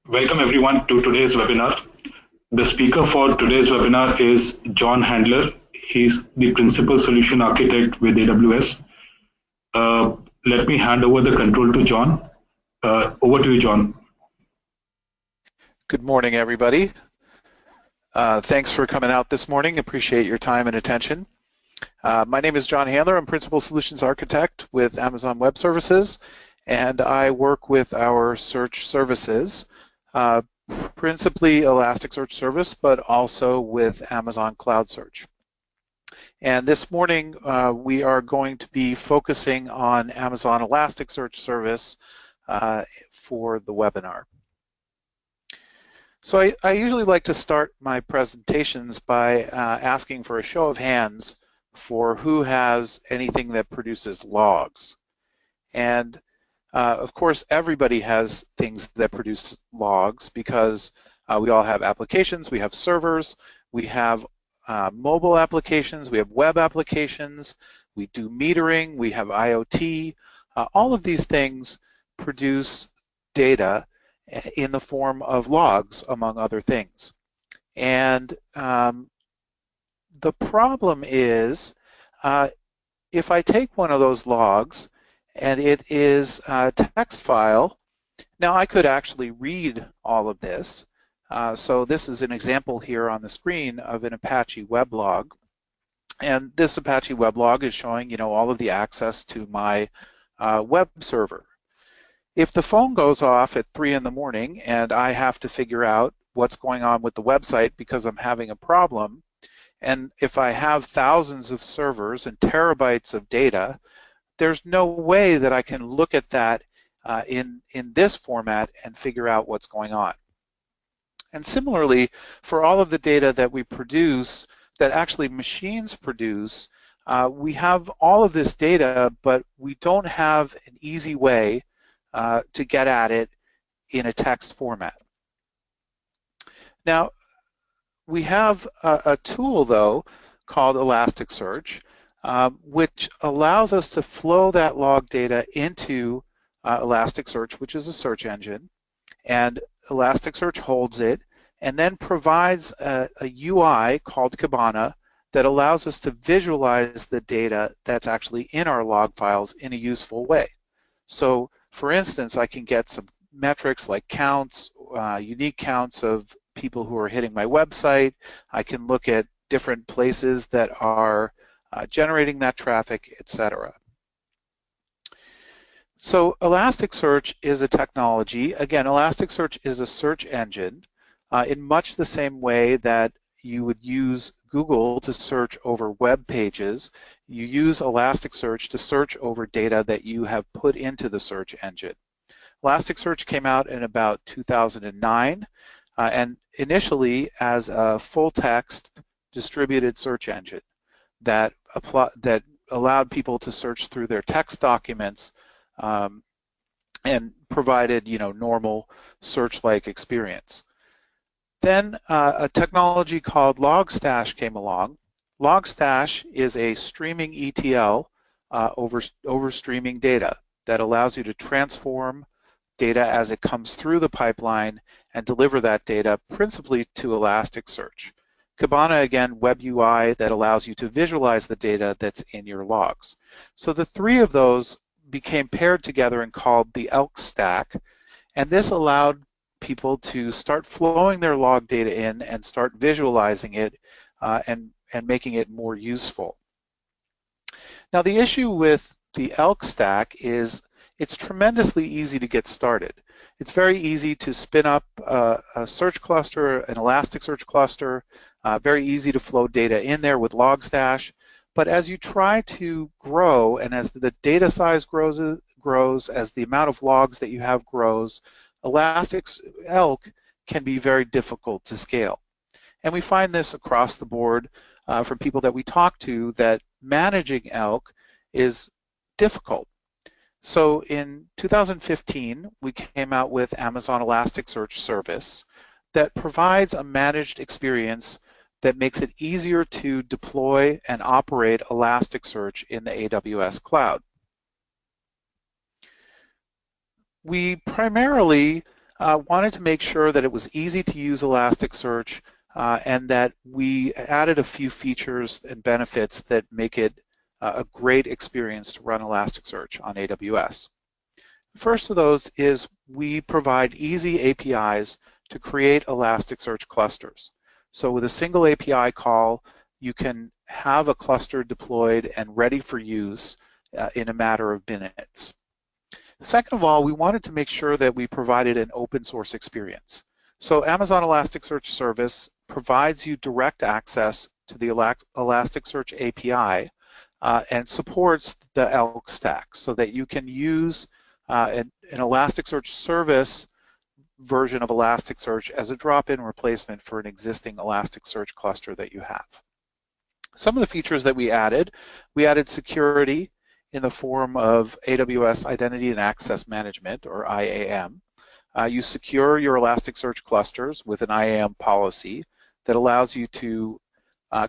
Welcome everyone to today's webinar. The speaker for today's webinar is John Handler. He's the Principal Solution Architect with AWS. Let me hand over the control to John. Over to you, John. Good morning, everybody. Thanks for coming out this morning. Appreciate your time and attention. My name is John Handler. I'm Principal Solutions Architect with Amazon Web Services, and I work with our search services, principally Elasticsearch service, but also with Amazon Cloud Search. And this morning, we are going to be focusing on Amazon Elasticsearch service for the webinar. So I usually like to start my presentations by asking for a show of hands for who has anything that produces logs. And of course, everybody has things that produce logs because we all have applications, we have servers, we have mobile applications, we have web applications, we do metering, we have IoT. All of these things produce data in the form of logs, among other things. And the problem is, if I take one of those logs and it is a text file, now I could actually read all of this. So this is an example here on the screen of an Apache weblog. And this Apache weblog is showing, all of the access to my web server. If the phone goes off at 3 in the morning and I have to figure out what's going on with the website because I'm having a problem, and if I have thousands of servers and terabytes of data, there's no way that I can look at that in this format and figure out what's going on. And similarly, for all of the data that we produce, that actually machines produce, we have all of this data, but we don't have an easy way to get at it in a text format. Now, we have a tool, though, called Elasticsearch, which allows us to flow that log data into Elasticsearch, which is a search engine, and Elasticsearch holds it and then provides a UI called Kibana that allows us to visualize the data that's actually in our log files in a useful way. So, for instance, I can get some metrics like counts, unique counts of people who are hitting my website. I can look at different places that are generating that traffic, etc. So Elasticsearch is a technology. Again, Elasticsearch is a search engine in much the same way that you would use Google to search over web pages. You use Elasticsearch to search over data that you have put into the search engine. Elasticsearch came out in about 2009 and initially as a full-text distributed search engine that allowed people to search through their text documents and provided, normal search-like experience. Then a technology called Logstash came along. Logstash is a streaming ETL over streaming data that allows you to transform data as it comes through the pipeline and deliver that data principally to Elasticsearch. Kibana, again, web UI that allows you to visualize the data that's in your logs. So the three of those became paired together and called the ELK stack, and this allowed people to start flowing their log data in and start visualizing it and making it more useful. Now the issue with the ELK stack is it's tremendously easy to get started. It's very easy to spin up a search cluster, an Elasticsearch cluster, very easy to flow data in there with Logstash. But as you try to grow and as the data size grows, as the amount of logs that you have grows, ELK can be very difficult to scale. And we find this across the board from people that we talk to, that managing ELK is difficult. So in 2015, we came out with Amazon Elasticsearch service that provides a managed experience that makes it easier to deploy and operate Elasticsearch in the AWS cloud. We primarily wanted to make sure that it was easy to use Elasticsearch and that we added a few features and benefits that make it a great experience to run Elasticsearch on AWS. The first of those is we provide easy APIs to create Elasticsearch clusters. So with a single API call, you can have a cluster deployed and ready for use in a matter of minutes. Second of all, we wanted to make sure that we provided an open source experience. So Amazon Elasticsearch Service provides you direct access to the Elasticsearch API and supports the ELK stack so that you can use an Elasticsearch Service version of Elasticsearch as a drop-in replacement for an existing Elasticsearch cluster that you have. Some of the features that we added security in the form of AWS Identity and Access Management, or IAM. You secure your Elasticsearch clusters with an IAM policy that allows you to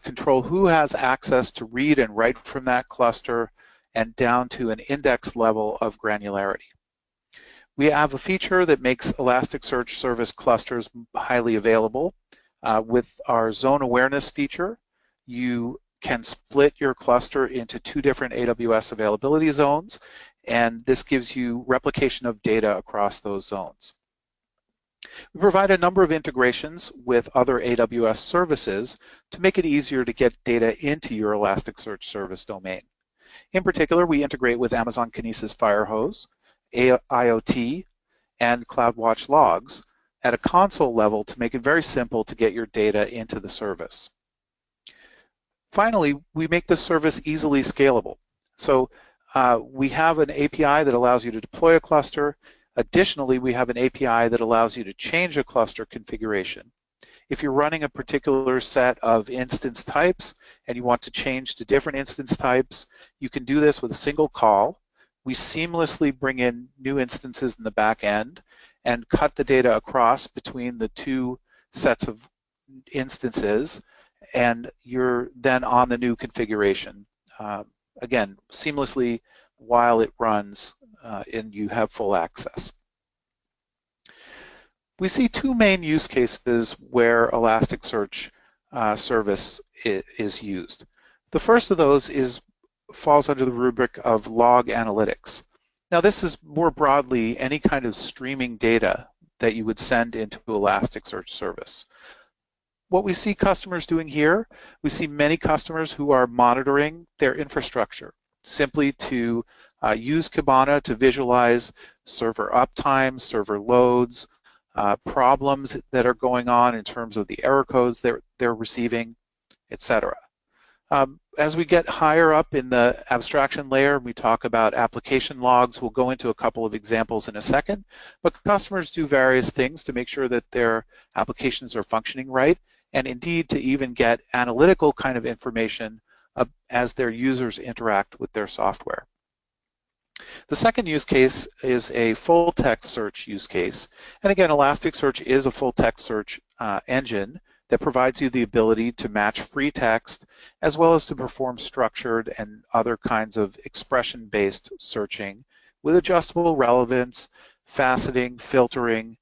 control who has access to read and write from that cluster and down to an index level of granularity. We have a feature that makes Elasticsearch Service clusters highly available. With our zone awareness feature, you can split your cluster into 2 different AWS availability zones, and this gives you replication of data across those zones. We provide a number of integrations with other AWS services to make it easier to get data into your Elasticsearch Service domain. In particular, we integrate with Amazon Kinesis Firehose, IoT, and CloudWatch logs at a console level to make it very simple to get your data into the service. Finally, we make the service easily scalable. So we have an API that allows you to deploy a cluster. Additionally, we have an API that allows you to change a cluster configuration. If you're running a particular set of instance types and you want to change to different instance types, you can do this with a single call. We seamlessly bring in new instances in the back end and cut the data across between the 2 sets of instances, and you're then on the new configuration. Again, seamlessly while it runs and you have full access. We see 2 main use cases where Elasticsearch service is used. The first of those falls under the rubric of log analytics. Now this is more broadly any kind of streaming data that you would send into Elasticsearch service. What we see customers doing here, we see many customers who are monitoring their infrastructure simply to use Kibana to visualize server uptime, server loads, problems that are going on in terms of the error codes they're receiving, etc. As we get higher up in the abstraction layer, we talk about application logs. We'll go into a couple of examples in a second, but customers do various things to make sure that their applications are functioning right, and indeed to even get analytical kind of information as their users interact with their software. The second use case is a full text search use case. And again, Elasticsearch is a full text search engine that provides you the ability to match free text as well as to perform structured and other kinds of expression-based searching with adjustable relevance, faceting, filtering,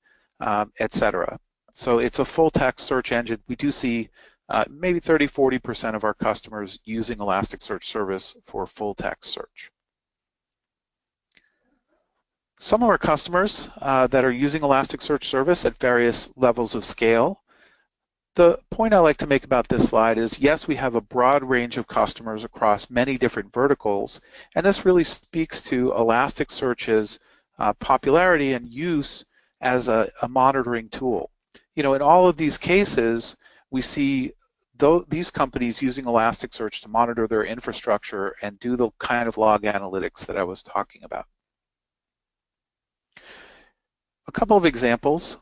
etc. So it's a full text search engine. We do see maybe 30–40% of our customers using Elasticsearch service for full text search. Some of our customers that are using Elasticsearch service at various levels of scale. The point I like to make about this slide is, yes, we have a broad range of customers across many different verticals, and this really speaks to Elasticsearch's popularity and use as a monitoring tool. You know, in all of these cases, we see these companies using Elasticsearch to monitor their infrastructure and do the kind of log analytics that I was talking about. A couple of examples.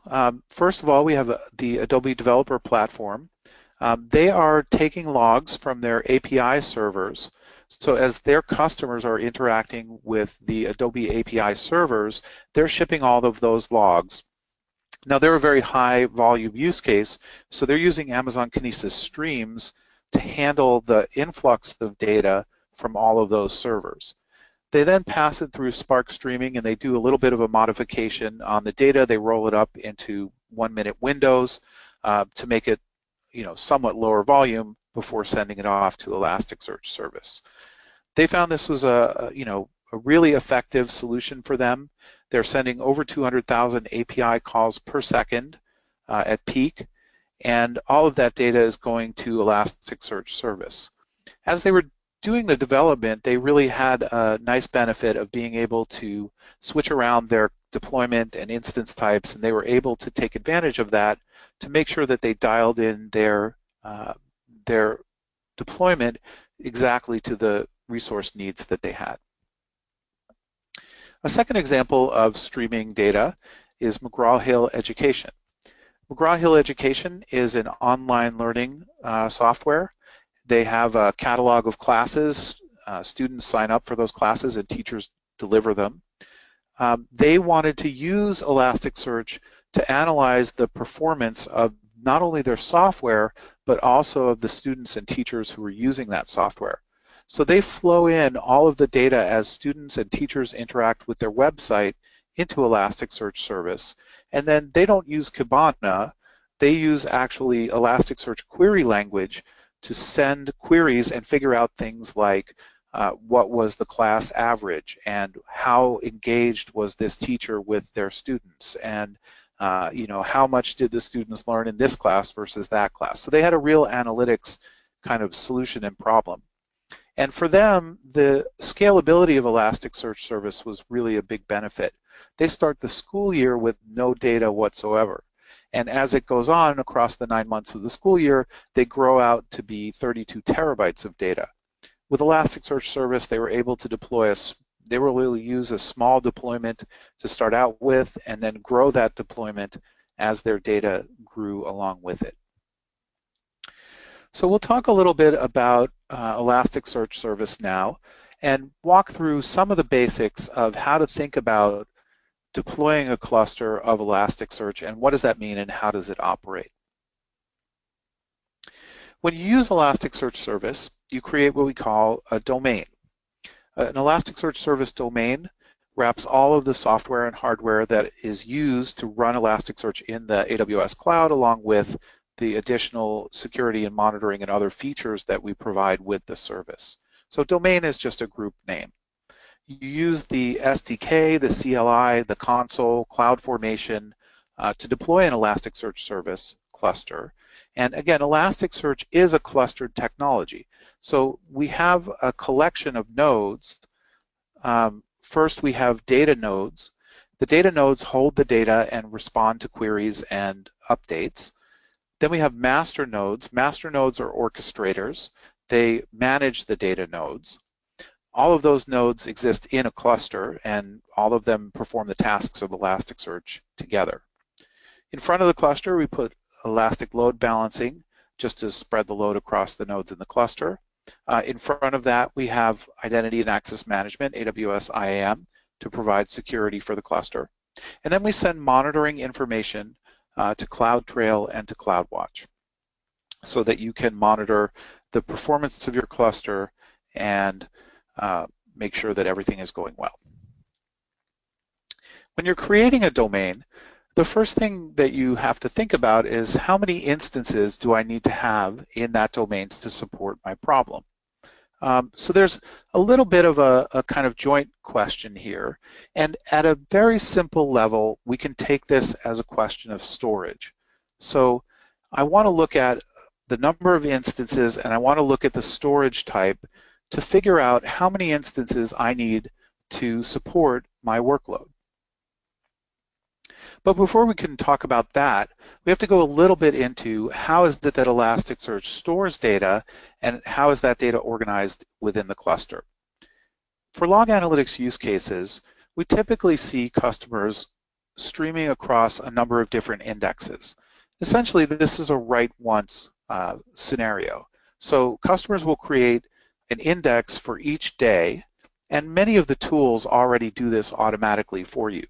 First of all, we have the Adobe Developer Platform. They are taking logs from their API servers. So as their customers are interacting with the Adobe API servers, they're shipping all of those logs. Now they're a very high volume use case, so they're using Amazon Kinesis Streams to handle the influx of data from all of those servers. They then pass it through Spark Streaming, and they do a little bit of a modification on the data. They roll it up into 1-minute windows to make it, somewhat lower volume before sending it off to Elasticsearch service. They found this was a really effective solution for them. They're sending over 200,000 API calls per second at peak, and all of that data is going to Elasticsearch service. As they were doing the development, they really had a nice benefit of being able to switch around their deployment and instance types, and they were able to take advantage of that to make sure that they dialed in their deployment exactly to the resource needs that they had. A second example of streaming data is McGraw-Hill Education. McGraw-Hill Education is an online learning software. They have a catalog of classes. Students sign up for those classes and teachers deliver them. They wanted to use Elasticsearch to analyze the performance of not only their software, but also of the students and teachers who are using that software. So they flow in all of the data as students and teachers interact with their website into Elasticsearch service. And then they don't use Kibana, they use actually Elasticsearch query language to send queries and figure out things like what was the class average and how engaged was this teacher with their students, and how much did the students learn in this class versus that class. So they had a real analytics kind of solution and problem. And for them, the scalability of Elasticsearch service was really a big benefit. They start the school year with no data whatsoever. And as it goes on across the 9 months of the school year, they grow out to be 32 terabytes of data. With Elasticsearch service, they were able to use a small deployment to start out with and then grow that deployment as their data grew along with it. So we'll talk a little bit about Elasticsearch service now and walk through some of the basics of how to think about deploying a cluster of Elasticsearch and what does that mean and how does it operate. When you use Elasticsearch service, you create what we call a domain. An Elasticsearch service domain wraps all of the software and hardware that is used to run Elasticsearch in the AWS cloud, along with the additional security and monitoring and other features that we provide with the service. So domain is just a group name. You use the SDK, the CLI, the console, CloudFormation to deploy an Elasticsearch service cluster. And again, Elasticsearch is a clustered technology. So we have a collection of nodes. First, we have data nodes. The data nodes hold the data and respond to queries and updates. Then we have master nodes. Master nodes are orchestrators. They manage the data nodes. All of those nodes exist in a cluster, and all of them perform the tasks of Elasticsearch together. In front of the cluster, we put elastic load balancing, just to spread the load across the nodes in the cluster. In front of that, we have identity and access management, AWS IAM, to provide security for the cluster. And then we send monitoring information to CloudTrail and to CloudWatch so that you can monitor the performance of your cluster and make sure that everything is going well. When you're creating a domain, the first thing that you have to think about is how many instances do I need to have in that domain to support my problem? So there's a little bit of a kind of joint question here, and at a very simple level, we can take this as a question of storage. So I want to look at the number of instances and I want to look at the storage type to figure out how many instances I need to support my workload. But before we can talk about that, we have to go a little bit into how is it that Elasticsearch stores data and how is that data organized within the cluster. For log analytics use cases, we typically see customers streaming across a number of different indexes. Essentially, this is a write once scenario. So customers will create an index for each day, and many of the tools already do this automatically for you.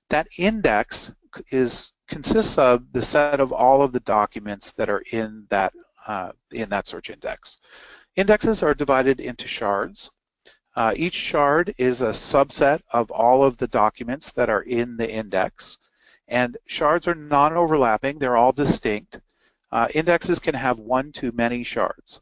That index consists of the set of all of the documents that are in that search index. Indexes are divided into shards. Each shard is a subset of all of the documents that are in the index, and shards are non-overlapping, they're all distinct. Indexes can have one to many shards.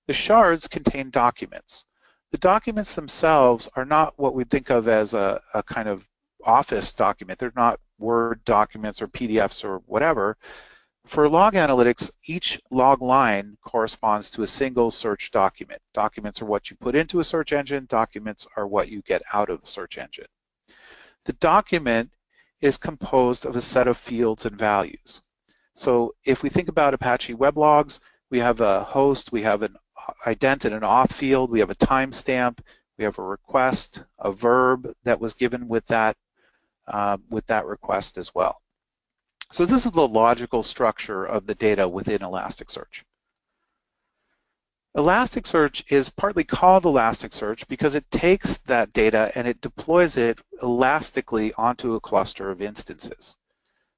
The shards contain documents. The documents themselves are not what we think of as a kind of Office document. They're not Word documents or PDFs or whatever. For log analytics, each log line corresponds to a single search document. Documents are what you put into a search engine. Documents are what you get out of the search engine. The document is composed of a set of fields and values. So if we think about Apache weblogs, we have a host, we have an ident and an auth field, we have a timestamp, we have a request, a verb that was given with that request as well. So this is the logical structure of the data within Elasticsearch. Elasticsearch is partly called Elasticsearch because it takes that data and it deploys it elastically onto a cluster of instances.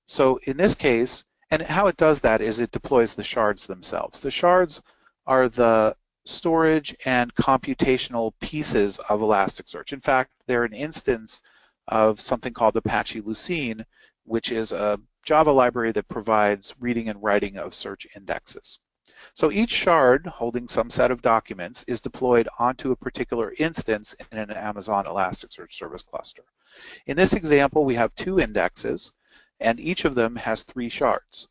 So in this case, and how it does that is it deploys the shards themselves. The shards are the storage and computational pieces of Elasticsearch. In fact, they're an instance of something called Apache Lucene, which is a Java library that provides reading and writing of search indexes. So each shard holding some set of documents is deployed onto a particular instance in an Amazon Elasticsearch service cluster. In this example, we have 2 indexes, and each of them has 3 shards.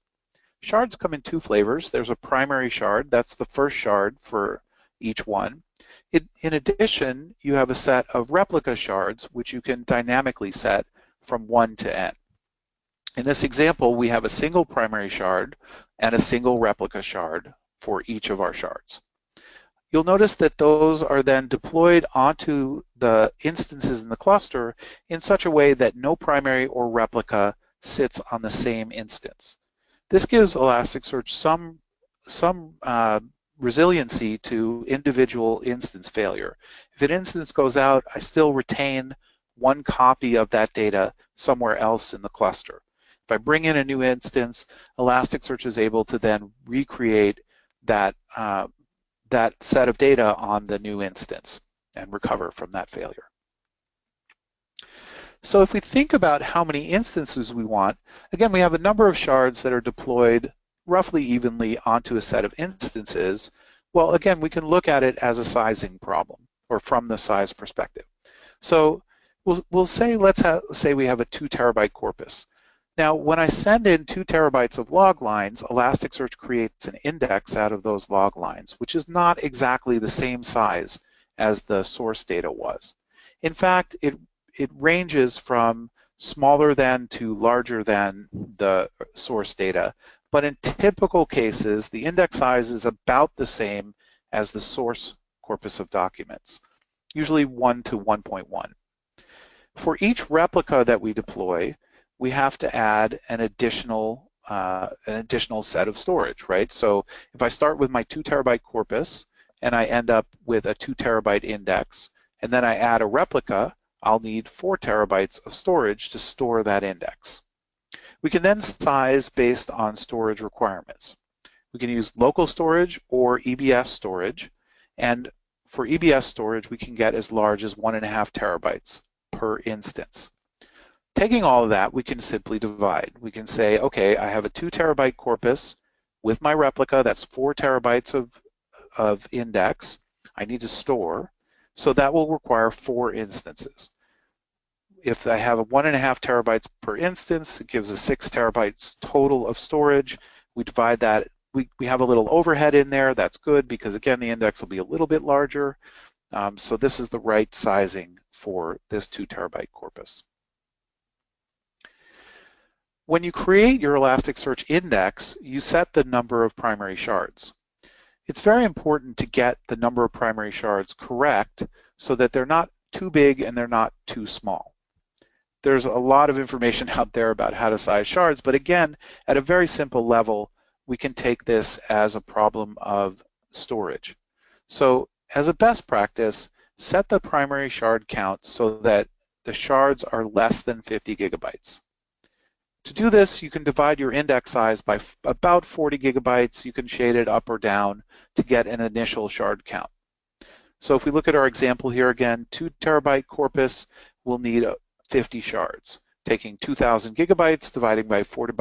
Shards come in 2 flavors. There's a primary shard, that's the first shard for each one. In addition, you have a set of replica shards, which you can dynamically set from 1 to n. In this example, we have a single primary shard and a single replica shard for each of our shards. You'll notice that those are then deployed onto the instances in the cluster in such a way that no primary or replica sits on the same instance. This gives Elasticsearch some resiliency to individual instance failure. If an instance goes out, I still retain one copy of that data somewhere else in the cluster. If I bring in a new instance, Elasticsearch is able to then recreate that set of data on the new instance and recover from that failure. So if we think about how many instances we want, again, we have a number of shards that are deployed roughly evenly onto a set of instances. Well, again, we can look at it as a sizing problem, or from the size perspective. So we'll say, let's say we have a 2 terabyte corpus. Now, when I send in 2 terabytes of log lines, Elasticsearch creates an index out of those log lines, which is not exactly the same size as the source data was. In fact, it ranges from smaller than to larger than the source data, but in typical cases, the index size is about the same as the source corpus of documents, usually 1 to 1.1. For each replica that we deploy, we have to add an additional set of storage, right? So if I start with my 2 terabyte corpus and I end up with a 2 terabyte index, and then I add a replica, I'll need 4 terabytes of storage to store that index. We can then size based on storage requirements. We can use local storage or EBS storage, and for EBS storage, we can get as large as 1.5 terabytes per instance. Taking all of that, we can simply divide. We can say, okay, I have a 2 terabyte corpus with my replica, that's 4 terabytes of index I need to store, so that will require 4 instances. If I have a 1.5 terabytes per instance, it gives us 6 terabytes total of storage. We divide that. We have a little overhead in there. That's good because, again, the index will be a little bit larger. So this is the right sizing for this 2 terabyte corpus. When you create your Elasticsearch index, you set the number of primary shards. It's very important to get the number of primary shards correct so that they're not too big and they're not too small. There's a lot of information out there about how to size shards, but again, at a very simple level, we can take this as a problem of storage. So as a best practice, set the primary shard count so that the shards are less than 50 gigabytes. To do this, you can divide your index size by about 40 gigabytes. You can shade it up or down to get an initial shard count. So if we look at our example here again, 2 terabyte corpus will need 50 shards. Taking 2,000 gigabytes, dividing by 40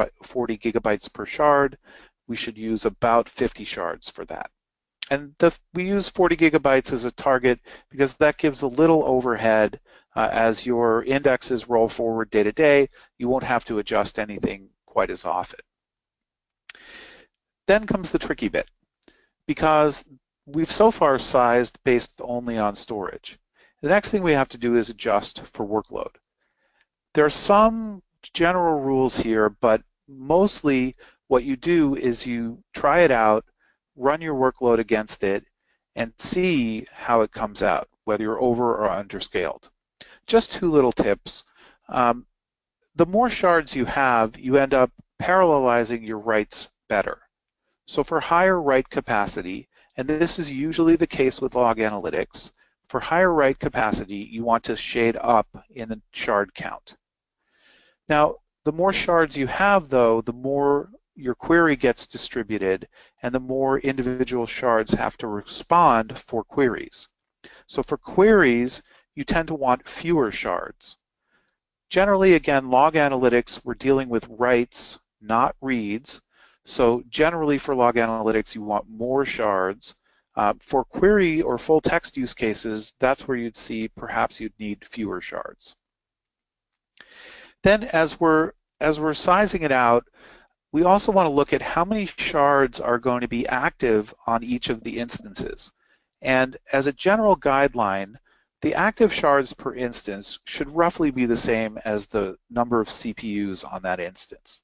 gigabytes per shard, we should use about 50 shards for that. And we use 40 gigabytes as a target because that gives a little overhead as your indexes roll forward day to day. You won't have to adjust anything quite as often. Then comes the tricky bit, because we've so far sized based only on storage. The next thing we have to do is adjust for workload. There are some general rules here, but mostly what you do is you try it out, run your workload against it, and see how it comes out, whether you're over or underscaled. Just 2 little tips. The more shards you have, you end up parallelizing your writes better. So for higher write capacity, and this is usually the case with log analytics, for higher write capacity, you want to shade up in the shard count. Now, the more shards you have, though, the more your query gets distributed and the more individual shards have to respond for queries. So for queries, you tend to want fewer shards. Generally, again, log analytics, we're dealing with writes, not reads. So generally for log analytics, you want more shards. For query or full text use cases, that's where you'd see perhaps you'd need fewer shards. Then as we're sizing it out, we also want to look at how many shards are going to be active on each of the instances. And as a general guideline, the active shards per instance should roughly be the same as the number of CPUs on that instance.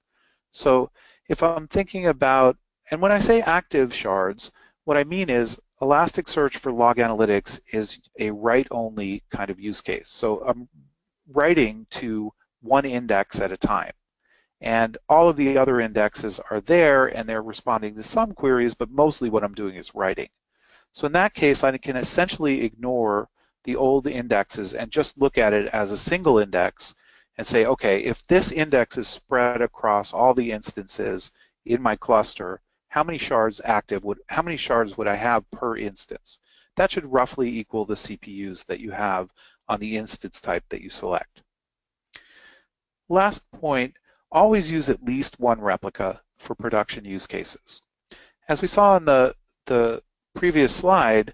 So if I'm thinking about, and when I say active shards, what I mean is Elasticsearch for log analytics is a write-only kind of use case. So I'm writing to one index at a time. And all of the other indexes are there and they're responding to some queries, but mostly what I'm doing is writing. So in that case, I can essentially ignore the old indexes and just look at it as a single index and say, okay, if this index is spread across all the instances in my cluster, how many shards would I have per instance? That should roughly equal the CPUs that you have on the instance type that you select. Last point, always use at least one replica for production use cases. As we saw in the previous slide,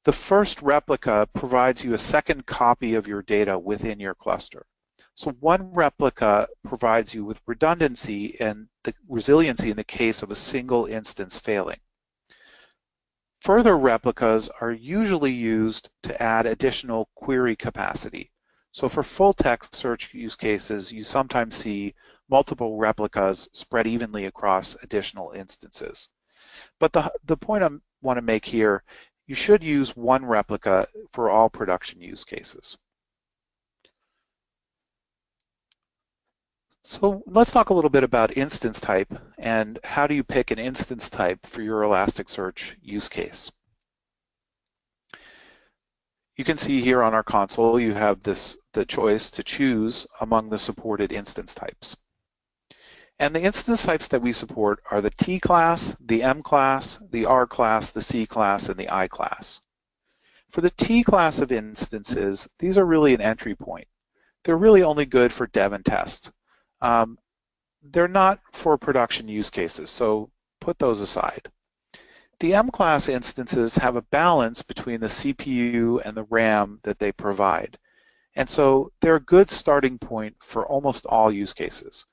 the first replica provides you a second copy of your data within your cluster. So one replica provides you with redundancy and the resiliency in the case of a single instance failing. Further replicas are usually used to add additional query capacity. So for full text search use cases, you sometimes see multiple replicas spread evenly across additional instances. But the point I want to make here, you should use one replica for all production use cases. So let's talk a little bit about instance type and how do you pick an instance type for your Elasticsearch use case. You can see here on our console you have the choice to choose among the supported instance types. And the instance types that we support are the T class, the M class, the R class, the C class, and the I class. For the T class of instances, these are really an entry point. They're really only good for dev and test. They're not for production use cases, so put those aside. The M class instances have a balance between the CPU and the RAM that they provide. And so they're a good starting point for almost all use cases.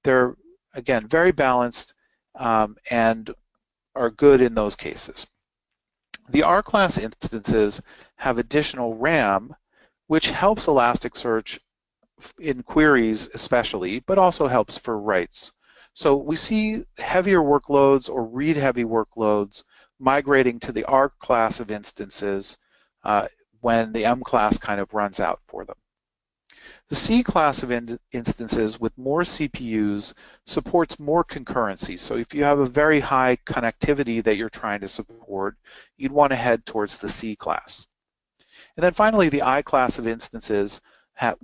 They're, again, very balanced and are good in those cases. The R class instances have additional RAM, which helps Elasticsearch in queries especially, but also helps for writes. So we see heavier workloads or read-heavy workloads migrating to the R class of instances when the M class kind of runs out for them. The C class of instances with more CPUs supports more concurrency. So if you have a very high connectivity that you're trying to support, you'd want to head towards the C class. And then finally, the I class of instances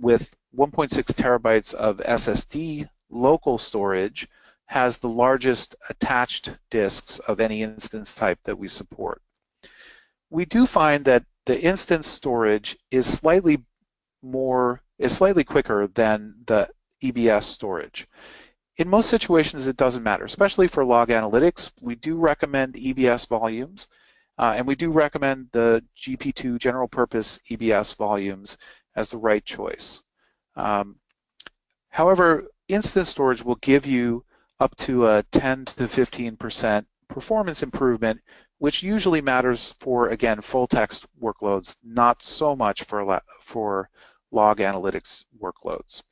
with 1.6 terabytes of SSD local storage has the largest attached disks of any instance type that we support. We do find that the instance storage is slightly quicker than the EBS storage. In most situations, it doesn't matter, especially for log analytics. We do recommend EBS volumes, and we do recommend the GP2 general purpose EBS volumes as the right choice. However, instance storage will give you up to a 10 to 15% performance improvement, which usually matters for, again, full text workloads, not so much for log analytics workloads.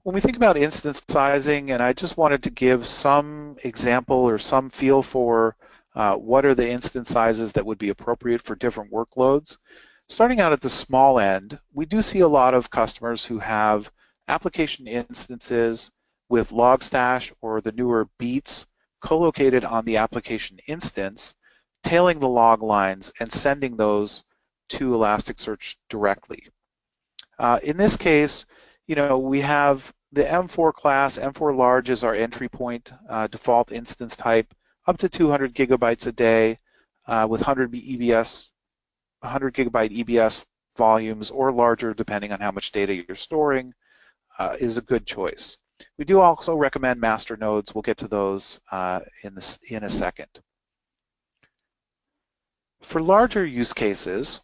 When we think about instance sizing, and I just wanted to give some example or some feel for what are the instance sizes that would be appropriate for different workloads. Starting out at the small end, we do see a lot of customers who have application instances with Logstash or the newer Beats co-located on the application instance, tailing the log lines and sending those to Elasticsearch directly. In this case, we have the M4 class. M4 large is our entry point default instance type, up to 200 gigabytes a day with 100 gigabyte EBS volumes or larger, depending on how much data you're storing, is a good choice. We do also recommend master nodes. We'll get to those in a second. For larger use cases,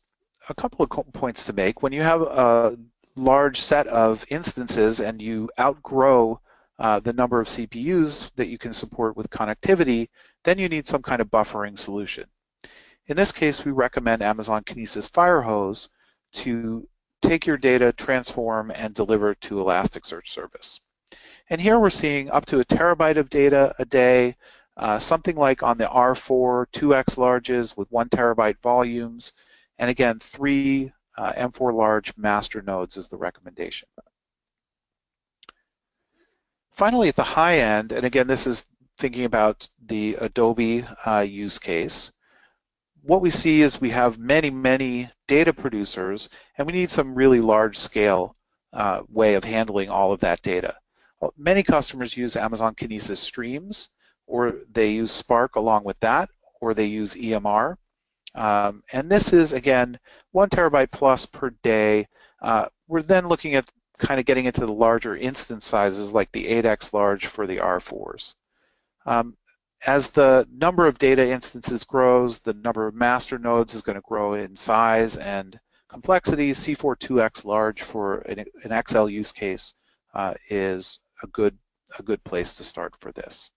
a couple of points to make. When you have a large set of instances and you outgrow the number of CPUs that you can support with connectivity, then you need some kind of buffering solution. In this case, we recommend Amazon Kinesis Firehose to take your data, transform, and deliver it to Elasticsearch service. And here we're seeing up to a terabyte of data a day, something like on the R4, 2x larges with 1 terabyte volumes, and again, 3 M4 large master nodes is the recommendation. Finally, at the high end, and again, this is thinking about the Adobe use case, what we see is we have many data producers, and we need some really large-scale way of handling all of that data. Well, many customers use Amazon Kinesis Streams, or they use Spark along with that, or they use EMR. And this is, again, 1 terabyte plus per day. We're then looking at kind of getting into the larger instance sizes like the 8x large for the R4s. As the number of data instances grows, the number of master nodes is going to grow in size and complexity. C4 2x large for an XL use case is a good place to start for this.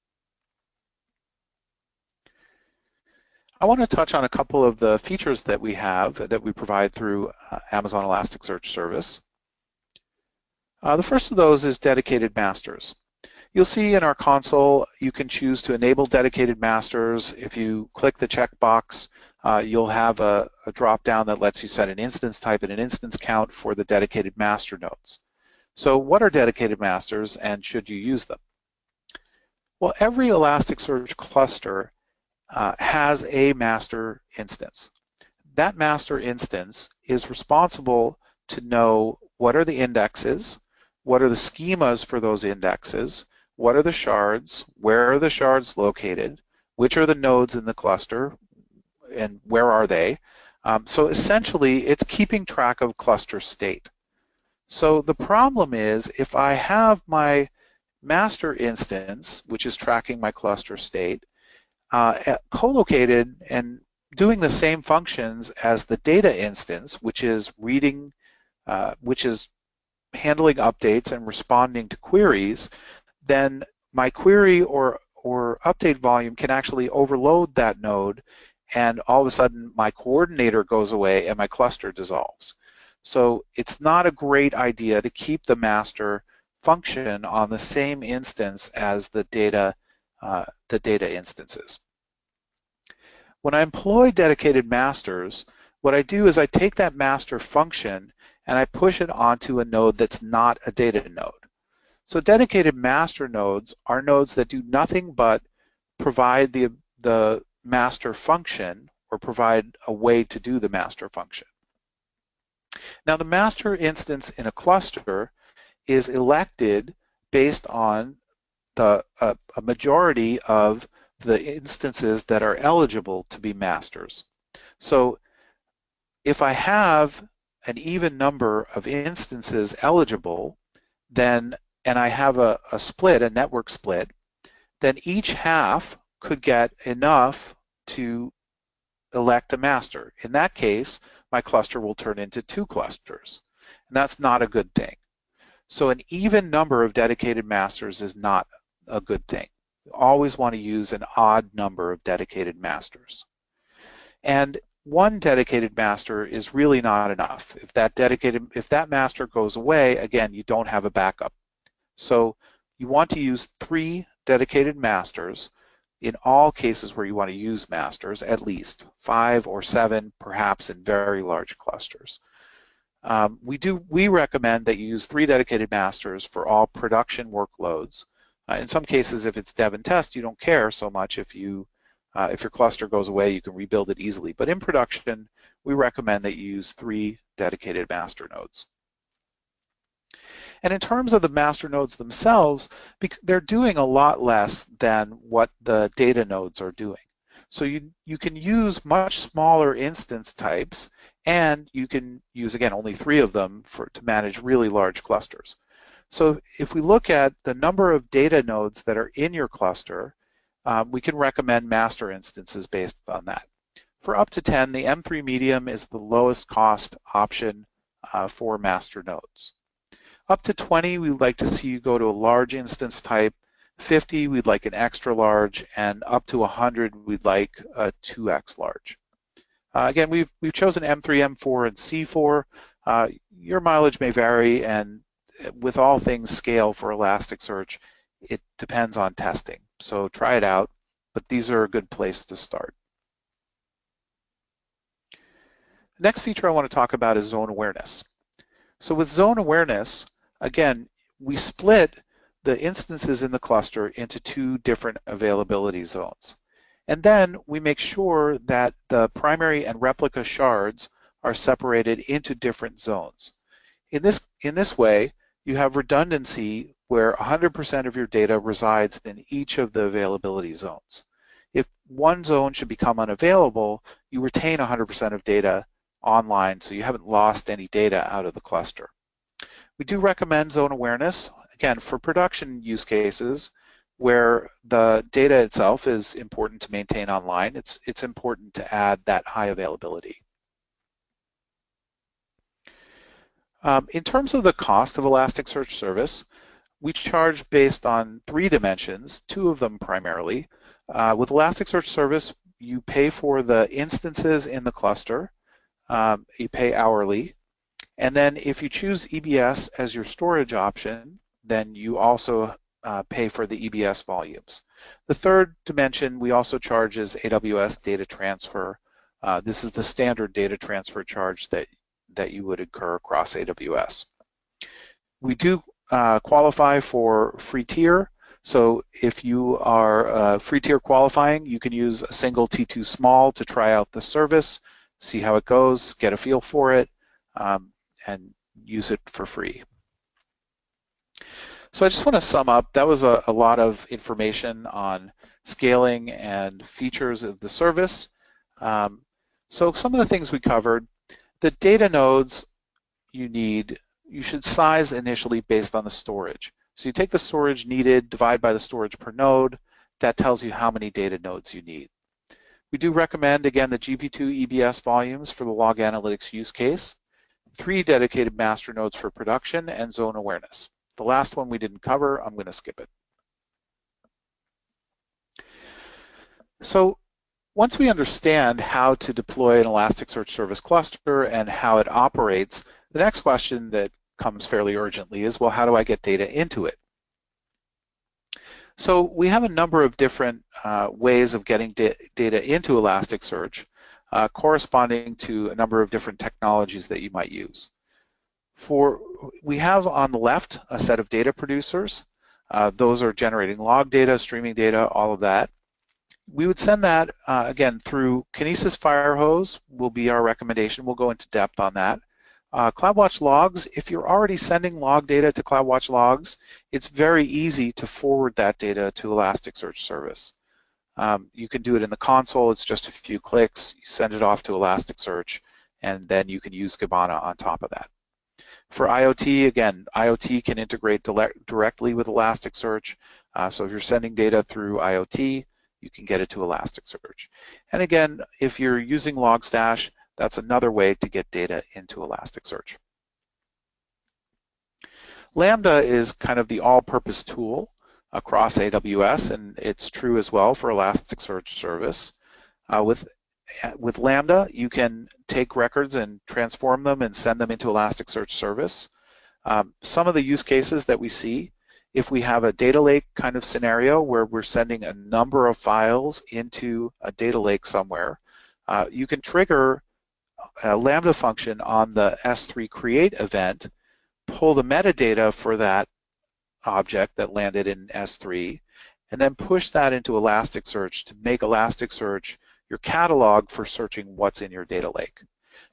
I want to touch on a couple of the features that we have that we provide through Amazon Elasticsearch service. The first of those is dedicated masters. You'll see in our console you can choose to enable dedicated masters. If you click the checkbox, you'll have a drop-down that lets you set an instance type and an instance count for the dedicated master nodes. So what are dedicated masters, and should you use them? Well, every Elasticsearch cluster has a master instance. That master instance is responsible to know what are the indexes, what are the schemas for those indexes, what are the shards, where are the shards located, which are the nodes in the cluster, and where are they. So essentially, it's keeping track of cluster state. So the problem is, if I have my master instance, which is tracking my cluster state, co-located and doing the same functions as the data instance, which is reading, which is handling updates and responding to queries, then my query or update volume can actually overload that node, and all of a sudden my coordinator goes away and my cluster dissolves. So it's not a great idea to keep the master function on the same instance as the data instances. When I employ dedicated masters, what I do is I take that master function and I push it onto a node that's not a data node. So dedicated master nodes are nodes that do nothing but provide the master function, or provide a way to do the master function. Now, the master instance in a cluster is elected based on a majority of the instances that are eligible to be masters. So if I have an even number of instances eligible, then, and I have a split, a network split, then each half could get enough to elect a master. In that case, my cluster will turn into 2 clusters, and that's not a good thing. So an even number of dedicated masters is not a good thing. You always want to use an odd number of dedicated masters. And one dedicated master is really not enough. If that master goes away, again, you don't have a backup. So you want to use 3 dedicated masters in all cases where you want to use masters, at least 5 or 7, perhaps in very large clusters. We recommend that you use 3 dedicated masters for all production workloads. In some cases, if it's dev and test, you don't care so much. If your cluster goes away, you can rebuild it easily. But in production, we recommend that you use 3 dedicated master nodes. And in terms of the master nodes themselves, they're doing a lot less than what the data nodes are doing. So you can use much smaller instance types, and you can use, again, only 3 of them to manage really large clusters. So if we look at the number of data nodes that are in your cluster, we can recommend master instances based on that. For up to 10, the M3 medium is the lowest cost option for master nodes. Up to 20, we'd like to see you go to a large instance type. 50, we'd like an extra large, and up to 100, we'd like a 2x large. Again, we've chosen M3, M4, and C4. Your mileage may vary, and with all things scale for Elasticsearch, it depends on testing. So try it out, but these are a good place to start. The next feature I want to talk about is zone awareness. So with zone awareness, again, we split the instances in the cluster into 2 different availability zones. And then we make sure that the primary and replica shards are separated into different zones. In this way, you have redundancy where 100% of your data resides in each of the availability zones. If one zone should become unavailable, you retain 100% of data online, so you haven't lost any data out of the cluster. We do recommend zone awareness, again, for production use cases where the data itself is important to maintain online. It's important to add that high availability. In terms of the cost of Elasticsearch service, we charge based on 3 dimensions, 2 of them primarily. With Elasticsearch service, you pay for the instances in the cluster. You pay hourly. And then if you choose EBS as your storage option, then you also pay for the EBS volumes. The 3rd dimension we also charge is AWS data transfer. This is the standard data transfer charge that you would incur across AWS. We do qualify for free tier. So if you are free tier qualifying, you can use a single T2 small to try out the service, see how it goes, get a feel for it, and use it for free. So I just want to sum up. That was a lot of information on scaling and features of the service. So some of the things we covered, the data nodes you should size initially based on the storage. So you take the storage needed, divide by the storage per node. That tells you how many data nodes you need. We do recommend, again, the GP2 EBS volumes for the log analytics use case, 3 dedicated master nodes for production, and zone awareness. The last one we didn't cover, I'm going to skip it. So once we understand how to deploy an Elasticsearch service cluster and how it operates, the next question that comes fairly urgently is, well, how do I get data into it? So we have a number of different ways of getting data into Elasticsearch, corresponding to a number of different technologies that you might use. We have on the left a set of data producers. Those are generating log data, streaming data, all of that. We would send that, again, through Kinesis Firehose will be our recommendation. We'll go into depth on that. CloudWatch Logs, if you're already sending log data to CloudWatch Logs, it's very easy to forward that data to Elasticsearch service. You can do it in the console. It's just a few clicks. You send it off to Elasticsearch, and then you can use Kibana on top of that. For IoT, again, IoT can integrate directly with Elasticsearch. So if you're sending data through IoT, you can get it to Elasticsearch. And again, if you're using Logstash, that's another way to get data into Elasticsearch. Lambda is kind of the all-purpose tool across AWS, and it's true as well for Elasticsearch service. With Lambda, you can take records and transform them and send them into Elasticsearch service. Some of the use cases that we see, if we have a data lake kind of scenario where we're sending a number of files into a data lake somewhere, you can trigger a Lambda function on the S3 create event, pull the metadata for that object that landed in S3, and then push that into Elasticsearch to make Elasticsearch your catalog for searching what's in your data lake.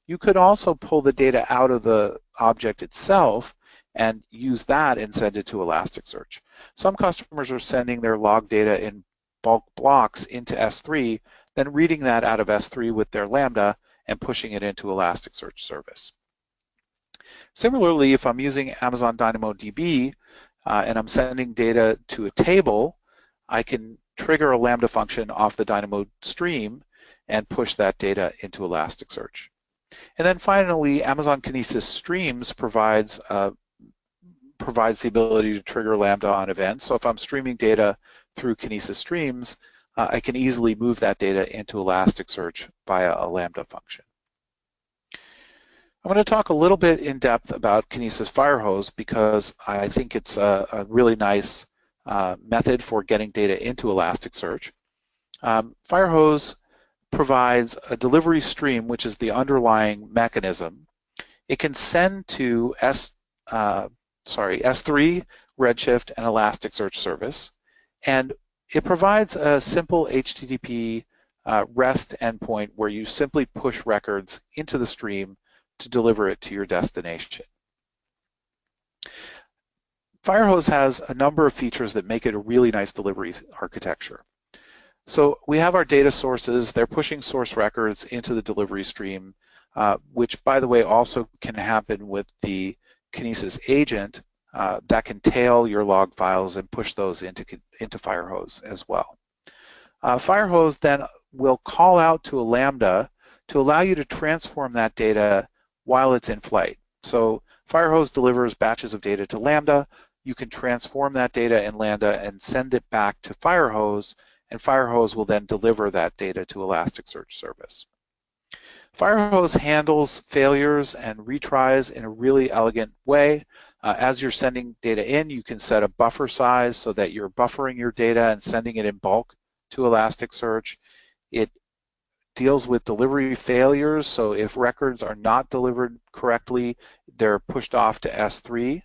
You could also pull the data out of the object itself and use that and send it to Elasticsearch. Some customers are sending their log data in bulk blocks into S3, then reading that out of S3 with their Lambda and pushing it into Elasticsearch service. Similarly, if I'm using Amazon DynamoDB and I'm sending data to a table, I can trigger a Lambda function off the Dynamo stream and push that data into Elasticsearch. And then finally, Amazon Kinesis Streams provides the ability to trigger Lambda on events. So if I'm streaming data through Kinesis Streams, I can easily move that data into Elasticsearch via a Lambda function. I'm going to talk a little bit in depth about Kinesis Firehose because I think it's a really nice method for getting data into Elasticsearch. Firehose provides a delivery stream, which is the underlying mechanism. It can send to S3, Redshift, and Elasticsearch service, and it provides a simple HTTP REST endpoint where you simply push records into the stream to deliver it to your destination. Firehose has a number of features that make it a really nice delivery architecture. So we have our data sources. They're pushing source records into the delivery stream, which, by the way, also can happen with the Kinesis agent that can tail your log files and push those into Firehose as well. Firehose then will call out to a Lambda to allow you to transform that data while it's in flight. So Firehose delivers batches of data to Lambda. You can transform that data in Lambda and send it back to Firehose, and Firehose will then deliver that data to Elasticsearch service. Firehose handles failures and retries in a really elegant way. As you're sending data in, you can set a buffer size so that you're buffering your data and sending it in bulk to Elasticsearch. It deals with delivery failures, so if records are not delivered correctly, they're pushed off to S3.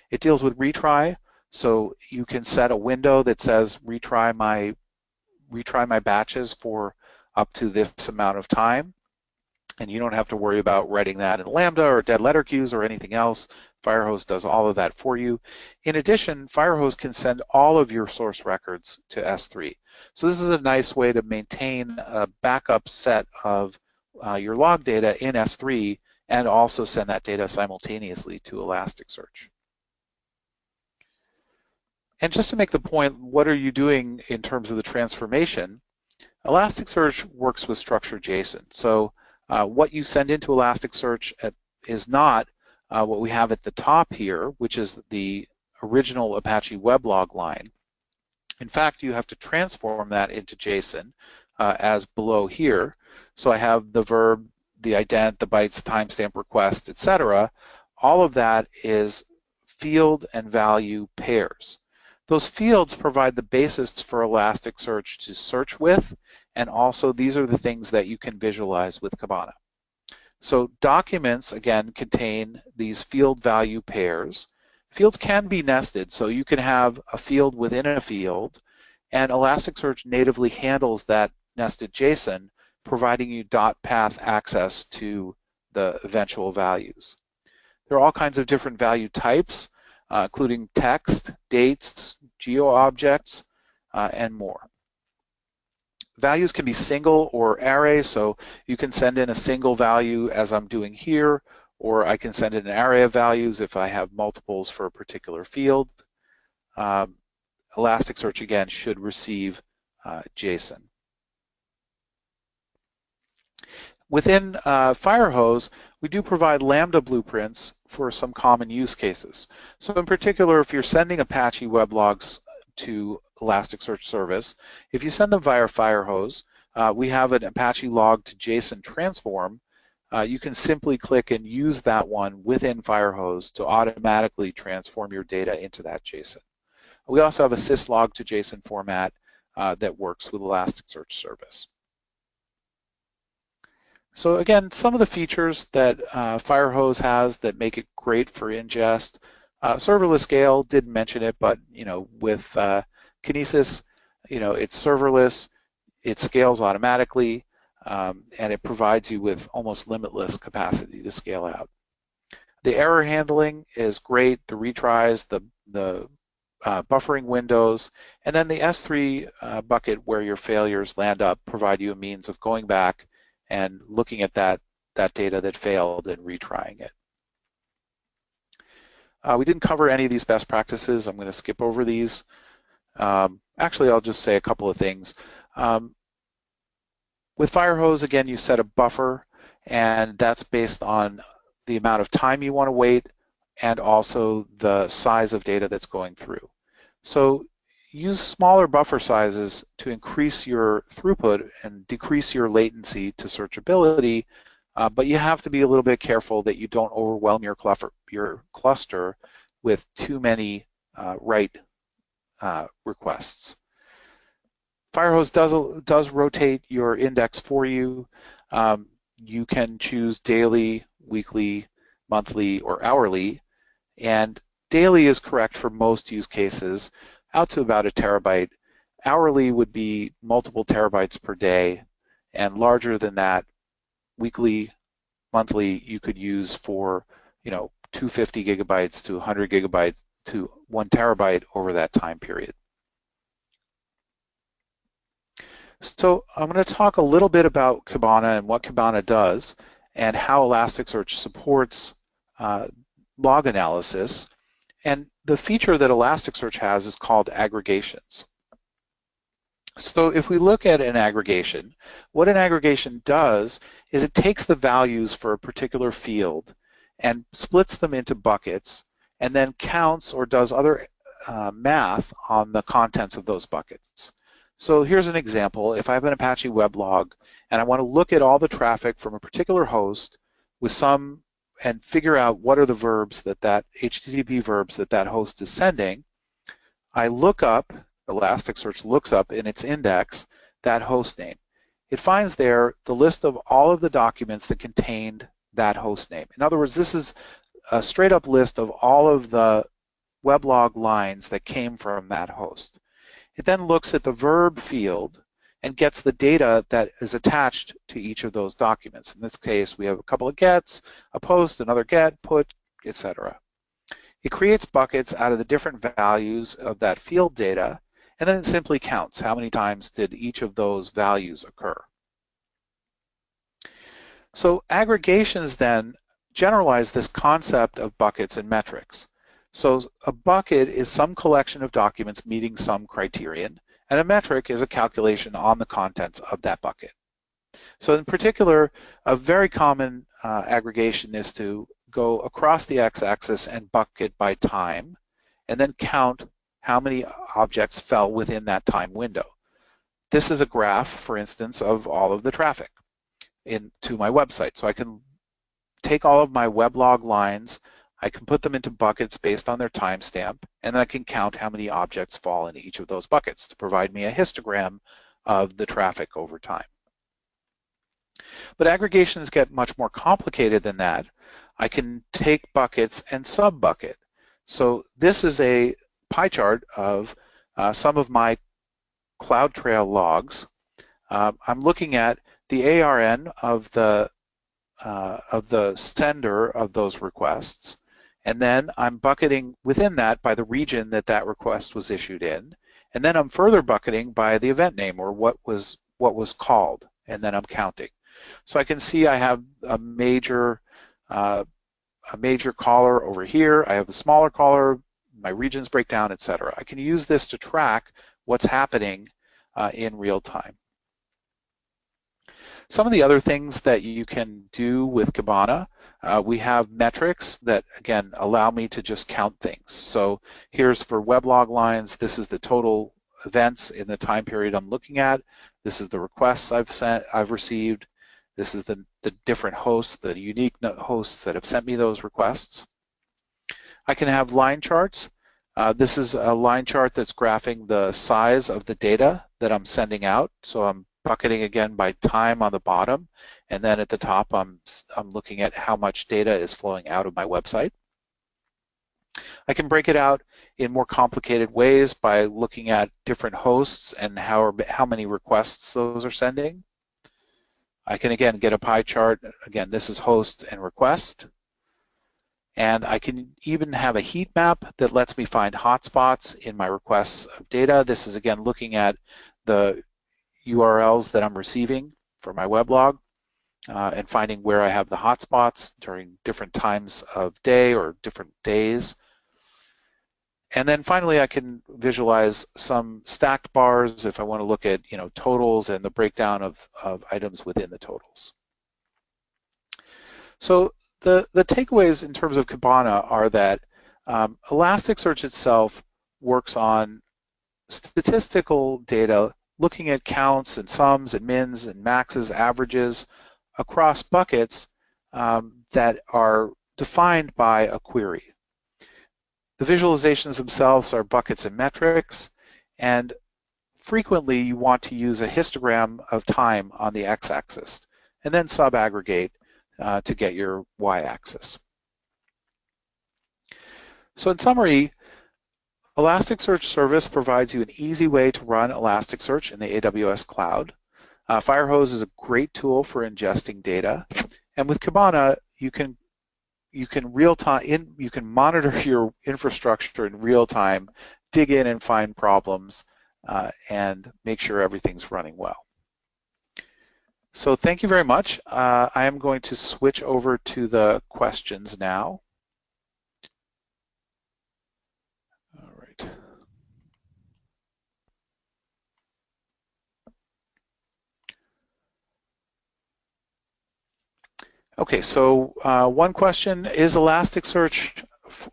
It deals with retry, so you can set a window that says retry my batches for up to this amount of time, and you don't have to worry about writing that in Lambda or dead letter queues or anything else. Firehose does all of that for you. In addition, Firehose can send all of your source records to S3. So this is a nice way to maintain a backup set of your log data in S3 and also send that data simultaneously to Elasticsearch. And just to make the point, what are you doing in terms of the transformation? Elasticsearch works with structured JSON. So what you send into Elasticsearch is not what we have at the top here, which is the original Apache weblog line. In fact, you have to transform that into JSON as below here. So I have the verb, the ident, the bytes, timestamp request, etc. All of that is field and value pairs. Those fields provide the basis for Elasticsearch to search with, and also these are the things that you can visualize with Kibana. So documents, again, contain these field value pairs. Fields can be nested, so you can have a field within a field, and Elasticsearch natively handles that nested JSON, providing you .path access to the eventual values. There are all kinds of different value types, including text, dates, geo-objects, and more. Values can be single or array, so you can send in a single value as I'm doing here, or I can send in an array of values if I have multiples for a particular field. Elasticsearch, again, should receive JSON. Within Firehose, we do provide Lambda blueprints for some common use cases. So in particular, if you're sending Apache weblogs to Elasticsearch service, if you send them via Firehose, we have an Apache log to JSON transform. You can simply click and use that one within Firehose to automatically transform your data into that JSON. We also have a syslog to JSON format that works with Elasticsearch service. So again, some of the features that Firehose has that make it great for ingest. Serverless scale, didn't mention it, but with Kinesis, it's serverless, it scales automatically, and it provides you with almost limitless capacity to scale out. The error handling is great, the retries, the buffering windows, and then the S3 bucket where your failures land up provide you a means of going back and looking at that data that failed and retrying it. We didn't cover any of these best practices. I'm going to skip over these. Actually, I'll just say a couple of things. With Firehose, again, you set a buffer, and that's based on the amount of time you want to wait and also the size of data that's going through. So use smaller buffer sizes to increase your throughput and decrease your latency to searchability, but you have to be a little bit careful that you don't overwhelm your cluster with too many write requests. Firehose does rotate your index for you. You can choose daily, weekly, monthly, or hourly, and daily is correct for most use cases, out to about 1 terabyte. Hourly would be multiple terabytes per day, and larger than that, weekly, monthly, you could use for 250 gigabytes to 100 gigabytes to 1 terabyte over that time period. So I'm going to talk a little bit about Kibana and what Kibana does and how Elasticsearch supports log analysis. And the feature that Elasticsearch has is called aggregations. So if we look at an aggregation, what an aggregation does is it takes the values for a particular field and splits them into buckets and then counts or does other math on the contents of those buckets. So here's an example. If I have an Apache weblog and I want to look at all the traffic from a particular host with some and figure out what are the verbs that HTTP verbs that host is sending, I look up, Elasticsearch looks up in its index that host name. It finds there the list of all of the documents that contained that host name. In other words, this is a straight up list of all of the weblog lines that came from that host. It then looks at the verb field and gets the data that is attached to each of those documents. In this case, we have a couple of gets, a post, another get, put, etc. It creates buckets out of the different values of that field data, and then it simply counts how many times did each of those values occur. So aggregations then generalize this concept of buckets and metrics. So a bucket is some collection of documents meeting some criterion, and a metric is a calculation on the contents of that bucket. So in particular, a very common aggregation is to go across the x-axis and bucket by time, and then count how many objects fell within that time window. This is a graph, for instance, of all of the traffic into my website. So I can take all of my weblog lines, I can put them into buckets based on their timestamp, and then I can count how many objects fall in each of those buckets to provide me a histogram of the traffic over time. But aggregations get much more complicated than that. I can take buckets and sub-bucket. So this is a pie chart of some of my CloudTrail logs. I'm looking at the ARN of the sender of those requests, and then I'm bucketing within that by the region that request was issued in, and then I'm further bucketing by the event name or what was what was called, and then I'm counting. So I can see I have a major caller over here. I have a smaller caller, my regions break down, etc. I can use this to track what's happening in real time. Some of the other things that you can do with Kibana, we have metrics that, again, allow me to just count things. So here's for weblog lines, this is the total events in the time period I'm looking at. This is the requests I've received. This is the different hosts, the unique hosts that have sent me those requests. I can have line charts. This is a line chart that's graphing the size of the data that I'm sending out. So I'm bucketing again by time on the bottom, and then at the top I'm looking at how much data is flowing out of my website. I can break it out in more complicated ways by looking at different hosts and how many requests those are sending. I can again get a pie chart. Again, this is host and request. And I can even have a heat map that lets me find hotspots in my requests of data. This is again looking at the URLs that I'm receiving for my weblog and finding where I have the hotspots during different times of day or different days. And then finally, I can visualize some stacked bars if I want to look at totals and the breakdown of items within the totals. So the takeaways in terms of Kibana are that Elasticsearch itself works on statistical data, looking at counts and sums and mins and maxes, averages across buckets that are defined by a query. The visualizations themselves are buckets and metrics, and frequently you want to use a histogram of time on the x-axis and then sub-aggregate to get your y-axis. So in summary, Elasticsearch Service provides you an easy way to run Elasticsearch in the AWS cloud. Firehose is a great tool for ingesting data, and with Kibana, you can monitor your infrastructure in real time, dig in and find problems, and make sure everything's running well. So thank you very much. I am going to switch over to the questions now. All right. Okay, so one question, is Elasticsearch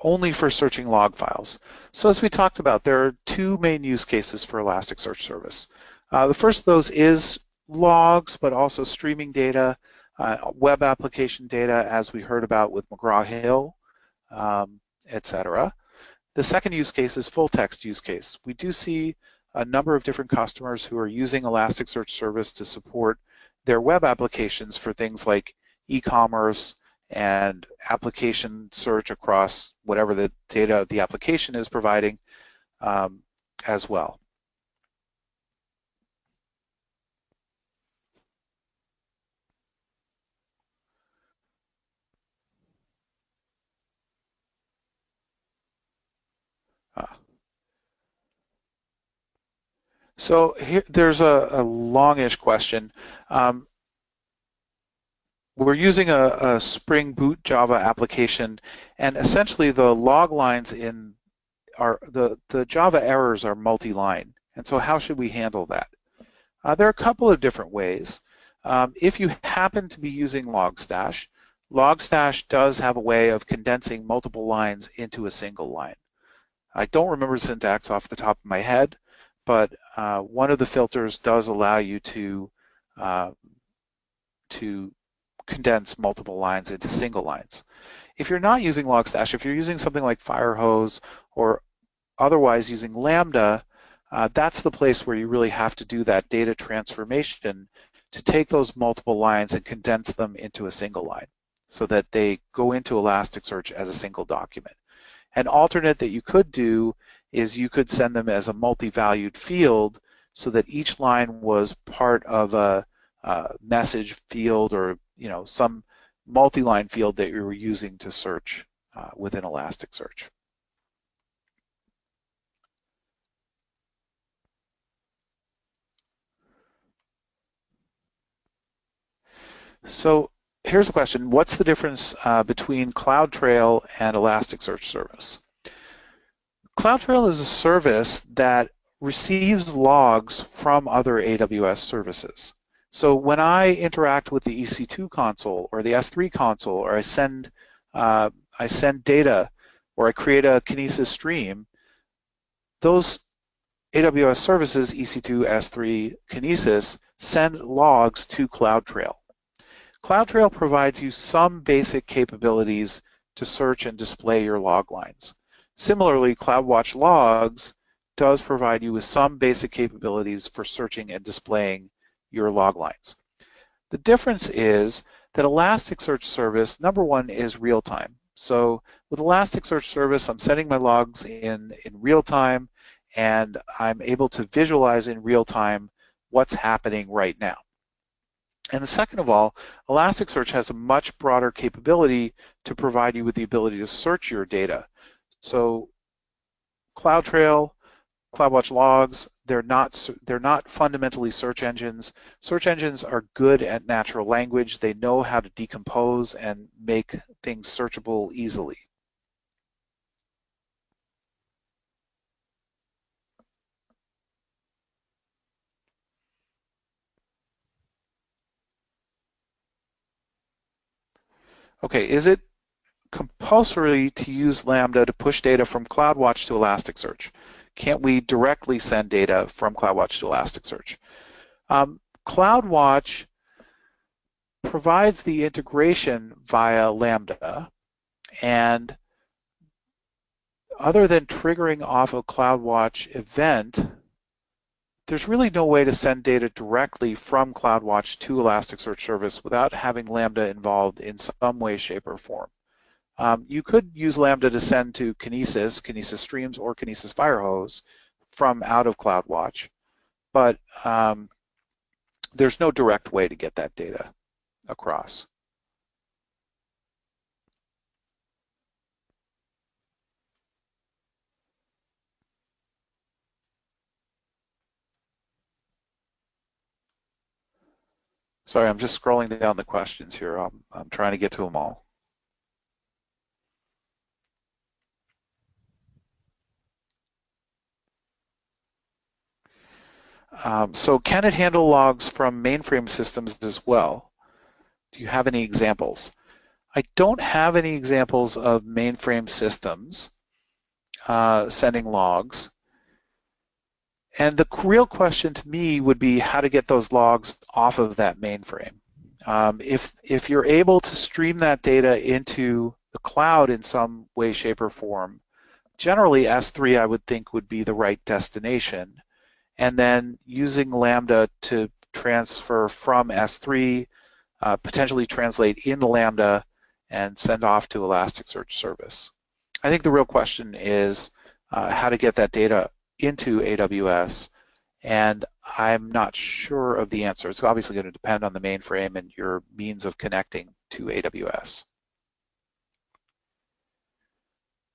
only for searching log files? So as we talked about, there are two main use cases for Elasticsearch Service. The first of those is logs, but also streaming data, web application data, as we heard about with McGraw-Hill, etc. The second use case is full text use case. We do see a number of different customers who are using Elasticsearch Service to support their web applications for things like e-commerce and application search across whatever the data the application is providing as well. So here, there's a longish question. We're using a Spring Boot Java application, and essentially the log lines in the Java errors are multi-line. And so how should we handle that? There are a couple of different ways. If you happen to be using Logstash, Logstash does have a way of condensing multiple lines into a single line. I don't remember syntax off the top of my head, but one of the filters does allow you to condense multiple lines into single lines. If you're not using Logstash, if you're using something like Firehose or otherwise using Lambda, that's the place where you really have to do that data transformation to take those multiple lines and condense them into a single line so that they go into Elasticsearch as a single document. An alternate that you could do is you could send them as a multi-valued field so that each line was part of a message field or some multi-line field that you were using to search within Elasticsearch. So here's a question. What's the difference between CloudTrail and Elasticsearch service? CloudTrail is a service that receives logs from other AWS services. So when I interact with the EC2 console or the S3 console, or I send data, or I create a Kinesis stream, those AWS services, EC2, S3, Kinesis, send logs to CloudTrail. CloudTrail provides you some basic capabilities to search and display your log lines. Similarly, CloudWatch Logs does provide you with some basic capabilities for searching and displaying your log lines. The difference is that Elasticsearch service, number one, is real time. So with Elasticsearch service, I'm sending my logs in real time, and I'm able to visualize in real time what's happening right now. And second of all, Elasticsearch has a much broader capability to provide you with the ability to search your data. So CloudTrail, CloudWatch Logs, they're not fundamentally search engines. Search engines are good at natural language. They know how to decompose and make things searchable easily. Okay, is it compulsory to use Lambda to push data from CloudWatch to Elasticsearch? Can't we directly send data from CloudWatch to Elasticsearch? CloudWatch provides the integration via Lambda, and other than triggering off a CloudWatch event, there's really no way to send data directly from CloudWatch to Elasticsearch service without having Lambda involved in some way, shape, or form. You could use Lambda to send to Kinesis, Kinesis Streams, or Kinesis Firehose from out of CloudWatch, but there's no direct way to get that data across. Sorry, I'm just scrolling down the questions here. I'm trying to get to them all. So can it handle logs from mainframe systems as well? Do you have any examples? I don't have any examples of mainframe systems sending logs. And the real question to me would be how to get those logs off of that mainframe. If you're able to stream that data into the cloud in some way, shape, or form, generally S3 I would think would be the right destination. And then using Lambda to transfer from S3, potentially translate in Lambda and send off to Elasticsearch service. I think the real question is how to get that data into AWS, and I'm not sure of the answer. It's obviously going to depend on the mainframe and your means of connecting to AWS.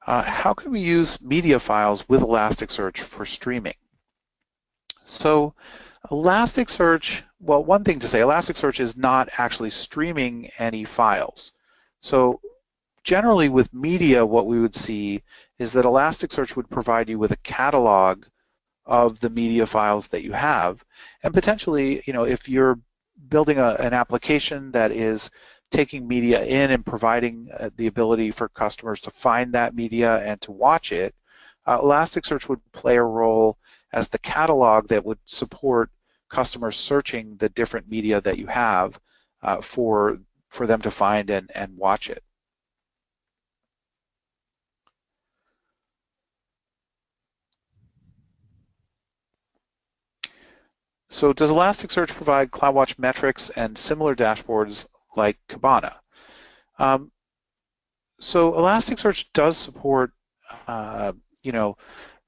How can we use media files with Elasticsearch for streaming? So Elasticsearch, well, one thing to say, Elasticsearch is not actually streaming any files. So generally with media, what we would see is that Elasticsearch would provide you with a catalog of the media files that you have, and potentially, if you're building an application that is taking media in and providing the ability for customers to find that media and to watch it, Elasticsearch would play a role as the catalog that would support customers searching the different media that you have for them to find and watch it. So does Elasticsearch provide CloudWatch metrics and similar dashboards like Kibana? So Elasticsearch does support,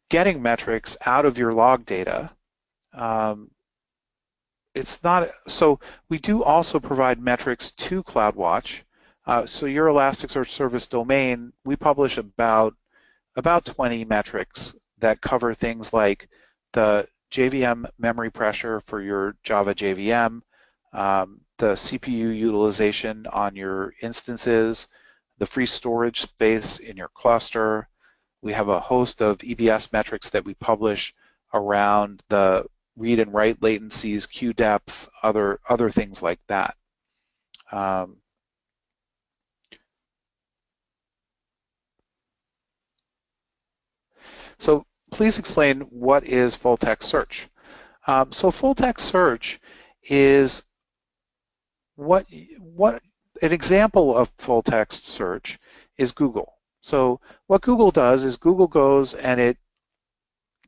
getting metrics out of your log data. It's not, so we do also provide metrics to CloudWatch. So your Elasticsearch service domain, we publish about 20 metrics that cover things like the JVM memory pressure for your Java JVM, the CPU utilization on your instances, the free storage space in your cluster. We have a host of EBS metrics that we publish around the read and write latencies, queue depths, other things like that. So please explain, what is full text search? So full text search is what an example of full text search is Google. So what Google does is Google goes and it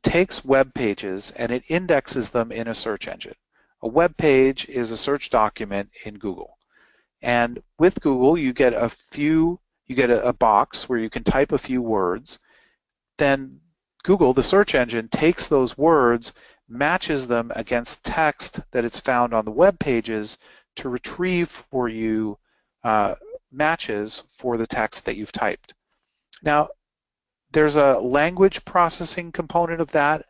takes web pages and it indexes them in a search engine. A web page is a search document in Google. And with Google, you get a box where you can type a few words. Then Google, the search engine, takes those words, matches them against text that it's found on the web pages to retrieve for you matches for the text that you've typed. Now, there's a language processing component of that.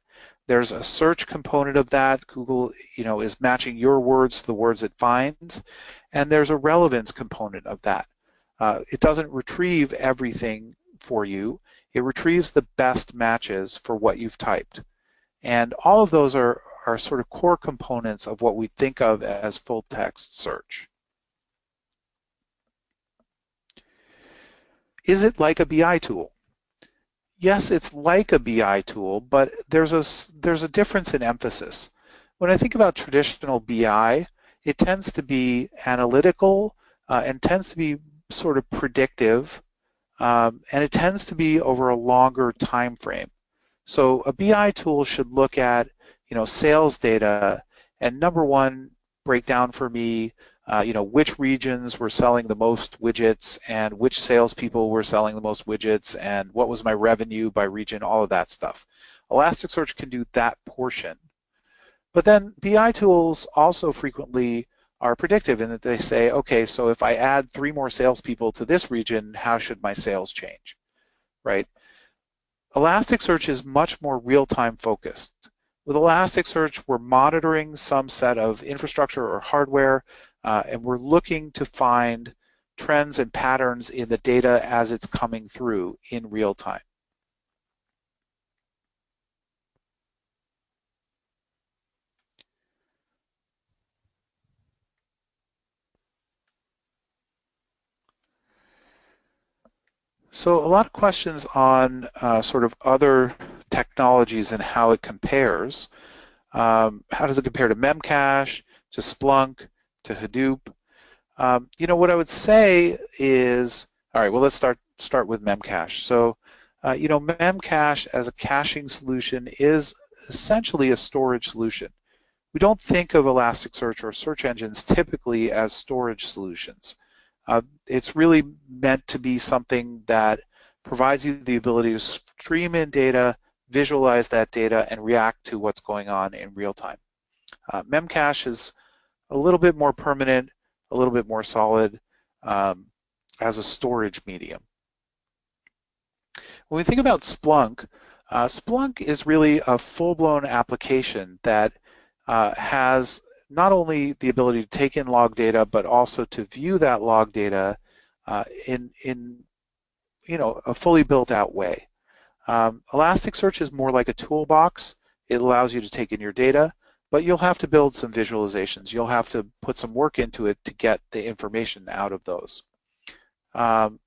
There's a search component of that. Google, is matching your words to the words it finds, and there's a relevance component of that. It doesn't retrieve everything for you. It retrieves the best matches for what you've typed. And all of those are sort of core components of what we think of as full text search. Is it like a BI tool? Yes, it's like a BI tool, but there's a difference in emphasis. When I think about traditional BI, it tends to be analytical and tends to be sort of predictive, and it tends to be over a longer time frame. So a BI tool should look at, sales data and, number one, break down for me, which regions were selling the most widgets and which salespeople were selling the most widgets and what was my revenue by region, all of that stuff. Elasticsearch can do that portion. But then BI tools also frequently are predictive in that they say, okay, so if I add 3 more salespeople to this region, how should my sales change, right? Elasticsearch is much more real-time focused. With Elasticsearch, we're monitoring some set of infrastructure or hardware, and we're looking to find trends and patterns in the data as it's coming through in real time. So a lot of questions on sort of other technologies and how it compares. How does it compare to Memcache, to Splunk, to Hadoop? What I would say is, all right, well, let's start with Memcache. So, Memcache as a caching solution is essentially a storage solution. We don't think of Elasticsearch or search engines typically as storage solutions. It's really meant to be something that provides you the ability to stream in data, visualize that data, and react to what's going on in real time. Memcache is a little bit more permanent, a little bit more solid as a storage medium. When we think about Splunk, Splunk is really a full-blown application that has not only the ability to take in log data, but also to view that log data in a fully built-out way. Elasticsearch is more like a toolbox. It allows you to take in your data, but you'll have to build some visualizations. You'll have to put some work into it to get the information out of those. Of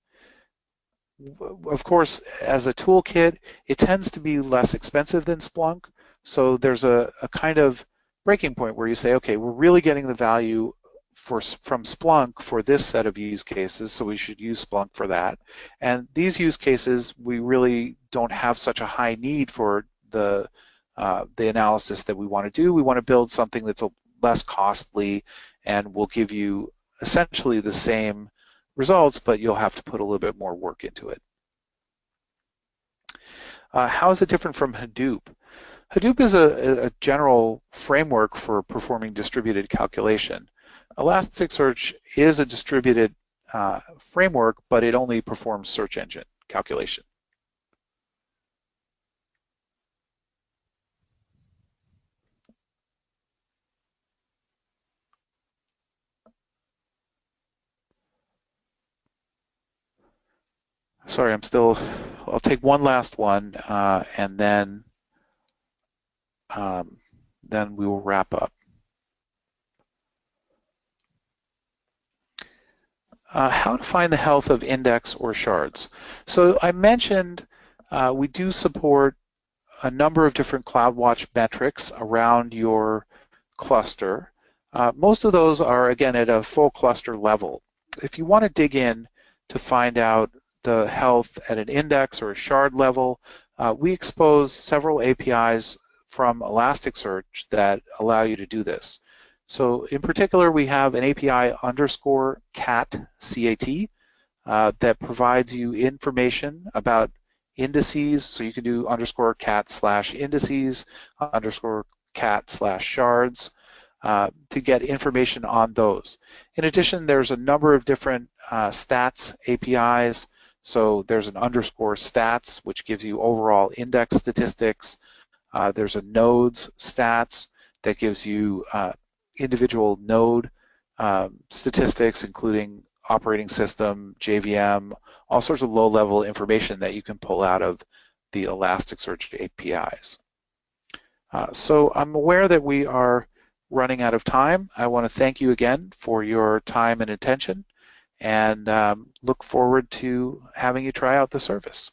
course, as a toolkit, it tends to be less expensive than Splunk, so there's a kind of breaking point where you say, okay, we're really getting the value from Splunk for this set of use cases, so we should use Splunk for that. And these use cases, we really don't have such a high need for the analysis that we want to do. We want to build something that's less costly and will give you essentially the same results, but you'll have to put a little bit more work into it. How is it different from Hadoop? Hadoop is a general framework for performing distributed calculation. Elasticsearch is a distributed framework, but it only performs search engine calculation. sorry, I'll take one last one, and then we will wrap up. How to find the health of index or shards. So I mentioned we do support a number of different CloudWatch metrics around your cluster. Most of those are, again, at a full cluster level. If you want to dig in to find out the health at an index or a shard level, we expose several APIs from Elasticsearch that allow you to do this. So in particular, we have an API _cat, C-A-T, that provides you information about indices. So you can do _cat/indices, _cat/shards to get information on those. In addition, there's a number of different stats APIs. So there's an _stats, which gives you overall index statistics. There's a nodes stats that gives you individual node statistics, including operating system, JVM, all sorts of low-level information that you can pull out of the Elasticsearch APIs. So I'm aware that we are running out of time. I want to thank you again for your time and attention, and look forward to having you try out the service.